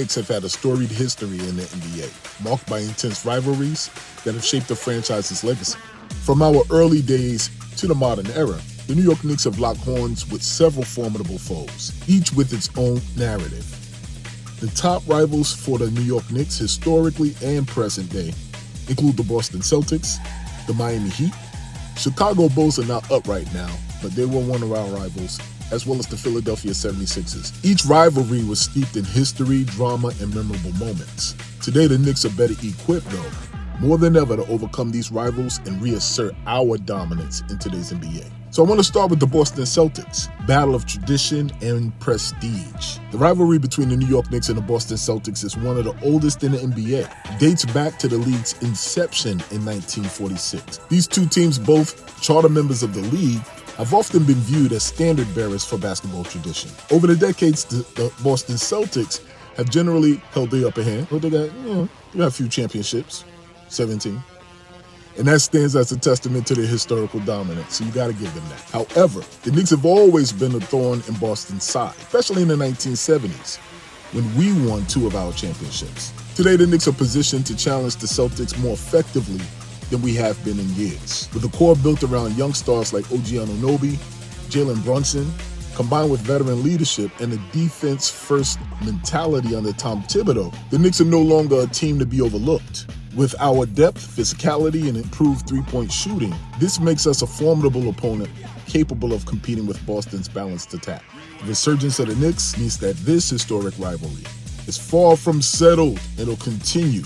Knicks have had a storied history in the NBA, marked by intense rivalries that have shaped the franchise's legacy. From our early days to the modern era, the New York Knicks have locked horns with several formidable foes, each with its own narrative. The top rivals for the New York Knicks historically and present day include the Boston Celtics, the Miami Heat. Chicago Bulls are not up right now, but they were one of our rivals, as well as the Philadelphia 76ers. Each rivalry was steeped in history, drama, and memorable moments. Today, the Knicks are better equipped, though, more than ever, to overcome these rivals and reassert our dominance in today's NBA. So I want to start with the Boston Celtics, battle of tradition and prestige. The rivalry between the New York Knicks and the Boston Celtics is one of the oldest in the NBA. It dates back to the league's inception in 1946. These two teams, both charter members of the league, have often been viewed as standard bearers for basketball tradition. Over the decades, the Boston Celtics have generally held the upper hand. But they got a few championships, 17. And that stands as a testament to their historical dominance, so you got to give them that. However, the Knicks have always been a thorn in Boston's side, especially in the 1970s, when we won 2 of our championships. Today, the Knicks are positioned to challenge the Celtics more effectively than we have been in years. With a core built around young stars like OG Anunoby, Jalen Brunson, combined with veteran leadership and a defense-first mentality under Tom Thibodeau, the Knicks are no longer a team to be overlooked. With our depth, physicality, and improved three-point shooting, this makes us a formidable opponent capable of competing with Boston's balanced attack. The resurgence of the Knicks means that this historic rivalry is far from settled and will continue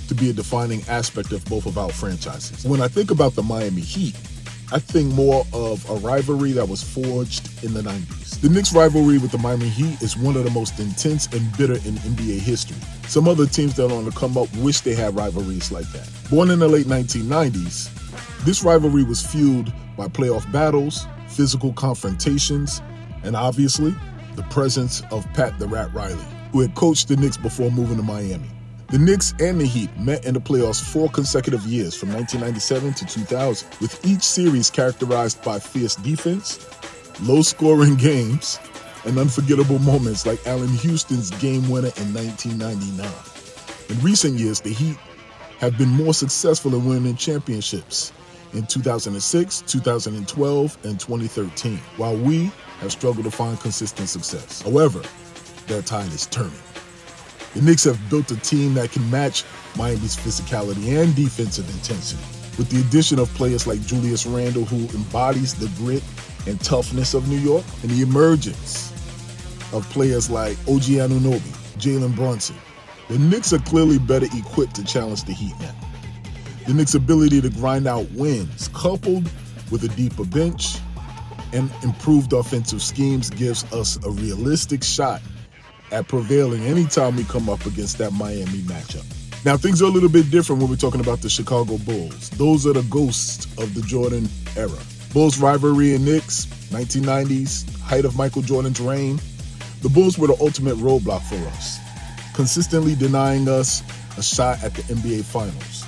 to be a defining aspect of both of our franchises. When I think about the Miami Heat, I think more of a rivalry that was forged in the 90s. The Knicks' rivalry with the Miami Heat is one of the most intense and bitter in NBA history. Some other teams that are on the come up wish they had rivalries like that. Born in the late 1990s, this rivalry was fueled by playoff battles, physical confrontations, and obviously, the presence of Pat the Rat Riley, who had coached the Knicks before moving to Miami. The Knicks and the Heat met in the playoffs 4 consecutive years from 1997 to 2000, with each series characterized by fierce defense, low-scoring games, and unforgettable moments like Allen Houston's game winner in 1999. In recent years, the Heat have been more successful in winning championships in 2006, 2012, and 2013, while we have struggled to find consistent success. However, that tide is turning. The Knicks have built a team that can match Miami's physicality and defensive intensity. With the addition of players like Julius Randle, who embodies the grit and toughness of New York, and the emergence of players like OG Anunoby, Jalen Brunson, the Knicks are clearly better equipped to challenge the Heat now. The Knicks' ability to grind out wins, coupled with a deeper bench and improved offensive schemes, gives us a realistic shot at prevailing anytime we come up against that Miami matchup. Now, things are a little bit different when we're talking about the Chicago Bulls. Those are the ghosts of the Jordan era. Bulls rivalry and Knicks, 1990s, height of Michael Jordan's reign. The Bulls were the ultimate roadblock for us, consistently denying us a shot at the NBA Finals.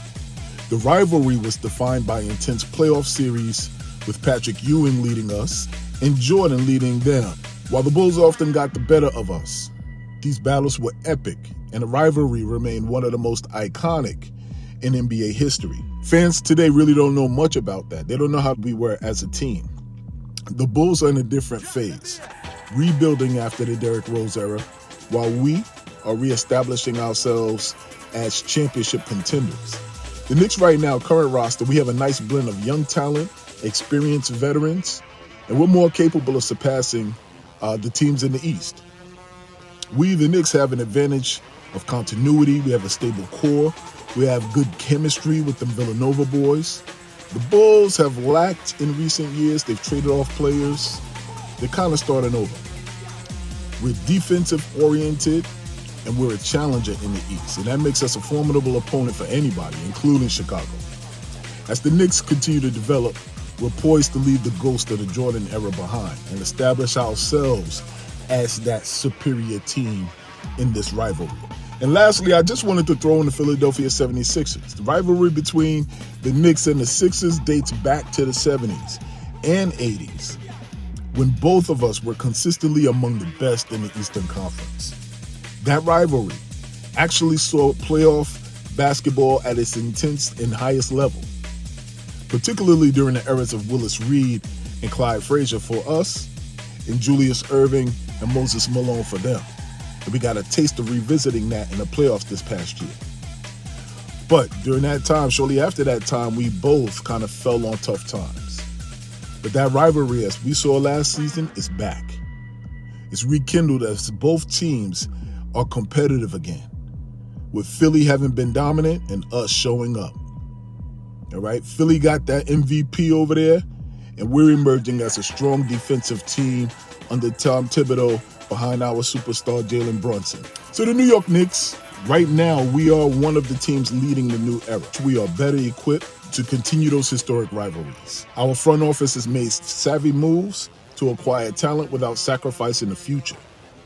The rivalry was defined by intense playoff series with Patrick Ewing leading us and Jordan leading them, while the Bulls often got the better of us. These battles were epic, and the rivalry remained one of the most iconic in NBA history. Fans today really don't know much about that. They don't know how we were as a team. The Bulls are in a different phase, rebuilding after the Derrick Rose era, while we are reestablishing ourselves as championship contenders. The Knicks right now, current roster, we have a nice blend of young talent, experienced veterans, and we're more capable of surpassing the teams in the East. We, the Knicks, have an advantage of continuity. We have a stable core. We have good chemistry with the Villanova boys. The Bulls have lacked in recent years. They've traded off players. They're kind of starting over. We're defensive-oriented, and we're a challenger in the East. And that makes us a formidable opponent for anybody, including Chicago. As the Knicks continue to develop, we're poised to leave the ghost of the Jordan era behind and establish ourselves as that superior team in this rivalry. And lastly, I just wanted to throw in the Philadelphia 76ers. The rivalry between the Knicks and the Sixers dates back to the 70s and 80s, when both of us were consistently among the best in the Eastern Conference. That rivalry actually saw playoff basketball at its intense and highest level, particularly during the eras of Willis Reed and Clyde Frazier for us, and Julius Erving and Moses Malone for them. And we got a taste of revisiting that in the playoffs this past year. But during that time, shortly after that time, we both kind of fell on tough times. But that rivalry, as we saw last season, is back. It's rekindled as both teams are competitive again, with Philly having been dominant and us showing up. All right, Philly got that MVP over there, and we're emerging as a strong defensive team under Tom Thibodeau behind our superstar Jalen Brunson. So the New York Knicks, right now, we are one of the teams leading the new era. We are better equipped to continue those historic rivalries. Our front office has made savvy moves to acquire talent without sacrificing the future.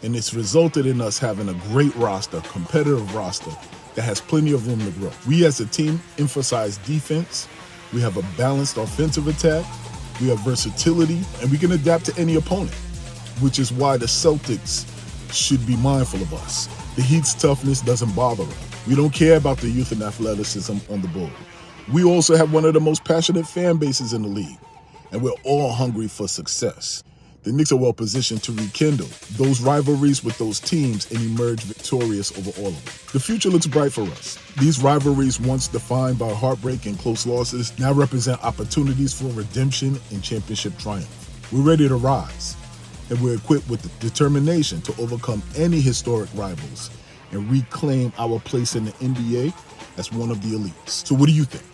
And it's resulted in us having a great roster, competitive roster, that has plenty of room to grow. We as a team emphasize defense. We have a balanced offensive attack. We have versatility, and we can adapt to any opponent, which is why the Celtics should be mindful of us. The Heat's toughness doesn't bother us. We don't care about the youth and athleticism on the board. We also have one of the most passionate fan bases in the league, and we're all hungry for success. The Knicks are well positioned to rekindle those rivalries with those teams and emerge victorious over all of them. The future looks bright for us. These rivalries, once defined by heartbreak and close losses, now represent opportunities for redemption and championship triumph. We're ready to rise, and we're equipped with the determination to overcome any historic rivals and reclaim our place in the NBA as one of the elites. So what do you think?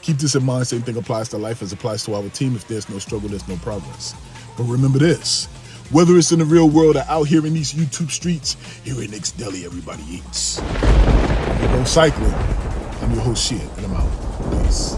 Keep this in mind. Same thing applies to life as applies to our team. If there's no struggle, there's no progress. But remember this, whether it's in the real world or out here in these YouTube streets, here in Knicks Deli, everybody eats. When you go cycling, I'm your host, Shit, and I'm out. Peace.